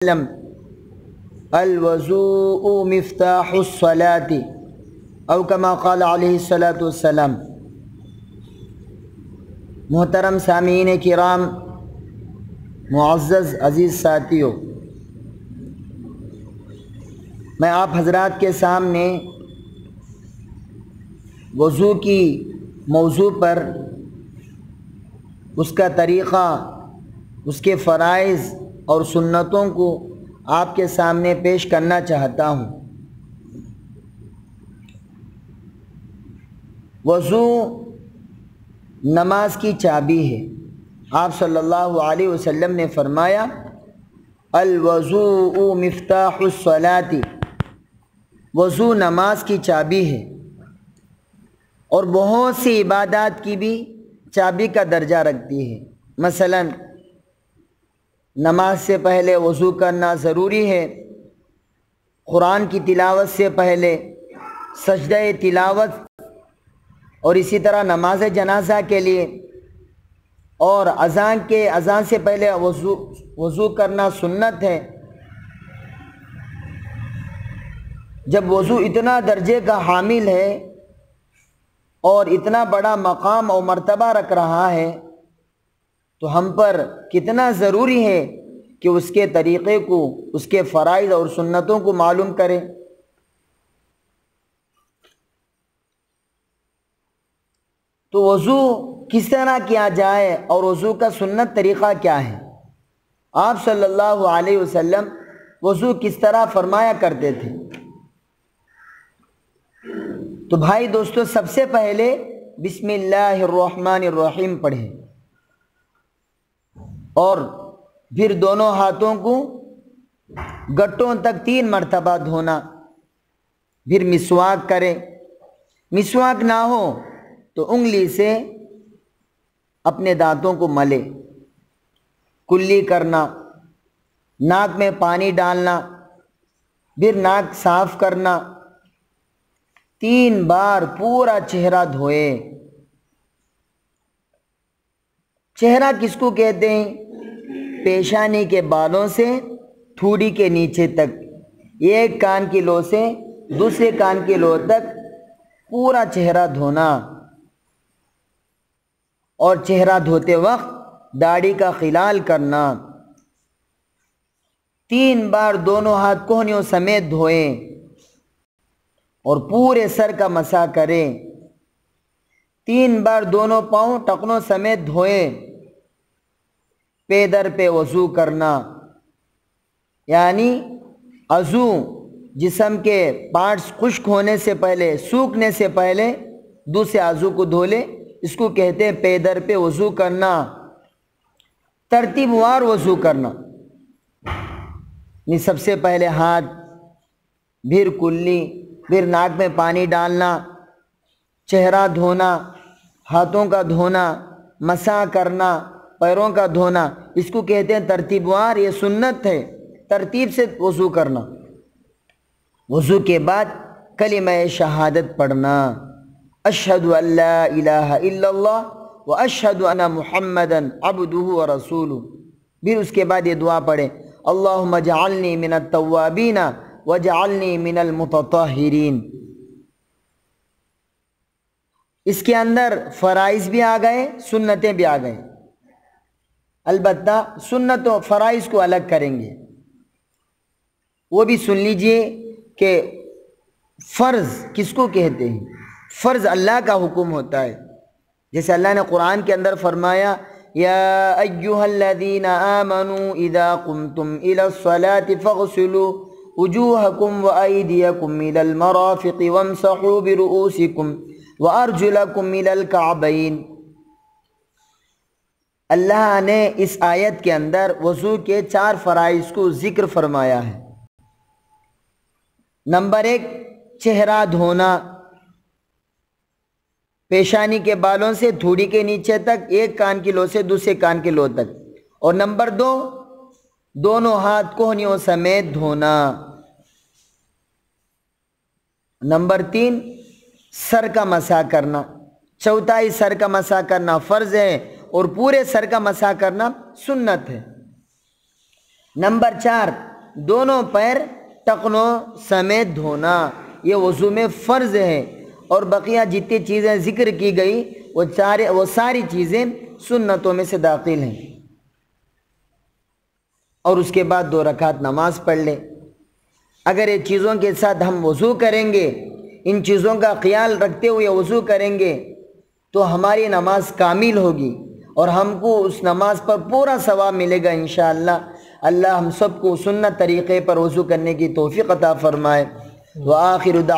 وسلم الوضوء مفتاح الصلاۃ او کما قال علیہ الصلاۃ والسلام۔ محترم سامعین کرام، معزز عزیز ساتھیو، میں آپ حضرات کے سامنے وضو کی موضوع پر اس کا طریقہ، اس کے فرائض اور سنتوں کو آپ کے سامنے پیش کرنا چاہتا ہوں۔ وضو نماز کی چابی ہے۔ آپ صلی اللہ علیہ وسلم نے فرمایا الوضوء مفتاح الصلاۃ، وضو نماز کی چابی ہے، اور بہت سی عبادات کی بھی چابی کا درجہ رکھتی ہے۔ مثلا نماز سے پہلے وضو کرنا ضروری ہے، قرآن کی تلاوت سے پہلے، سجدہ تلاوت، اور اسی طرح نماز جنازہ کے لیے، اور اذان سے پہلے وضو کرنا سنت ہے۔ جب وضو اتنا درجے کا حامل ہے اور اتنا بڑا مقام اور مرتبہ رکھ رہا ہے تو ہم پر کتنا ضروری ہے کہ اس کے طریقے کو، اس کے فرائض اور سنتوں کو معلوم کریں۔ تو وضو کس طرح کیا جائے اور وضو کا سنت طریقہ کیا ہے؟ آپ صلی اللہ علیہ وسلم وضو کس طرح فرمایا کرتے تھے؟ تو بھائی دوستو، سب سے پہلے بسم اللہ الرحمن الرحیم پڑھیں، اور پھر دونوں ہاتھوں کو گٹوں تک 3 مرتبہ دھونا، پھر مسواک کریں۔ مسواک نہ ہو تو انگلی سے اپنے دانتوں کو ملے، کلی کرنا، ناک میں پانی ڈالنا، پھر ناک صاف کرنا، 3 بار پورا چہرہ دھوئے۔ چہرہ کس کو کہتے ہیں؟ پیشانی کے بالوں سے تھوڑی کے نیچے تک، ایک کان کی لو سے دوسرے کان کی لو تک پورا چہرہ دھونا، اور چہرہ دھوتے وقت داڑھی کا خلال کرنا۔ 3 بار دونوں ہاتھ کوہنیوں سمیت دھوئیں اور پورے سر کا مسح کریں۔ 3 بار دونوں پاؤں ٹخنوں سمیت دھوئیں۔ پے در پہ وضو کرنا، یعنی عضو جسم کے پارٹس خشک ہونے سے پہلے، سوکھنے سے پہلے دوسرے عضو کو دھو لے، اس کو کہتے ہیں پے در پہ وضو کرنا۔ ترتیب وار وضو کرنا، سب سے پہلے ہاتھ، پھر کلی، پھر ناک میں پانی ڈالنا، چہرہ دھونا، ہاتھوں کا دھونا، مسح کرنا، پیروں کا دھونا، اس کو کہتے ہیں ترتیب وار۔ یہ سنت ہے، ترتیب سے وضو کرنا۔ وضو کے بعد کلمہ شہادت پڑھنا، اشہد ان لا الہ الا اللہ و اشہد ان محمدا عبدہ و رسولہ۔ پھر اس کے بعد یہ دعا پڑھیں اللہم اجعلنی من التوابین واجعلنی من المتطہرین۔ اس کے اندر فرائض بھی آ گئے، سنتیں بھی آ گئے۔ البتہ سنت و فرائض کو الگ کریں گے، وہ بھی سن لیجئے کہ فرض کس کو کہتے ہیں۔ فرض اللہ کا حکم ہوتا ہے، جیسے اللہ نے قرآن کے اندر فرمایا یا ایہا الذین آمنوا اذا قمتم الی الصلاۃ فاغسلوا وجوہکم وایدیکم الی المرافق وامسحوا برؤوسکم وارجلکم الی الکعبین۔ اللہ نے اس آیت کے اندر وضو کے 4 فرائض کو ذکر فرمایا ہے۔ نمبر 1، چہرہ دھونا، پیشانی کے بالوں سے تھوڑی کے نیچے تک، ایک کان کی لو سے دوسرے کان کی لو تک۔ اور نمبر 2، دونوں ہاتھ کوہنیوں سمیت دھونا۔ نمبر 3، سر کا مسح کرنا، چوتھائی سر کا مسح کرنا فرض ہے، اور پورے سر کا مسح کرنا سنت ہے۔ نمبر 4، دونوں پیر ٹخنوں سمیت دھونا، یہ وضو میں فرض ہے۔ اور بقیہ جتنی چیزیں ذکر کی گئی وہ ساری چیزیں سنتوں میں سے داخل ہیں۔ اور اس کے بعد 2 رکعت نماز پڑھ لے۔ اگر یہ چیزوں کے ساتھ ہم وضو کریں گے، ان چیزوں کا خیال رکھتے ہوئے وضو کریں گے تو ہماری نماز کامل ہوگی اور ہم کو اس نماز پر پورا ثواب ملے گا انشاءاللہ۔ اللہ ہم سب کو سنت طریقے پر وضو کرنے کی توفیق عطا فرمائے۔ وآخر دعوانا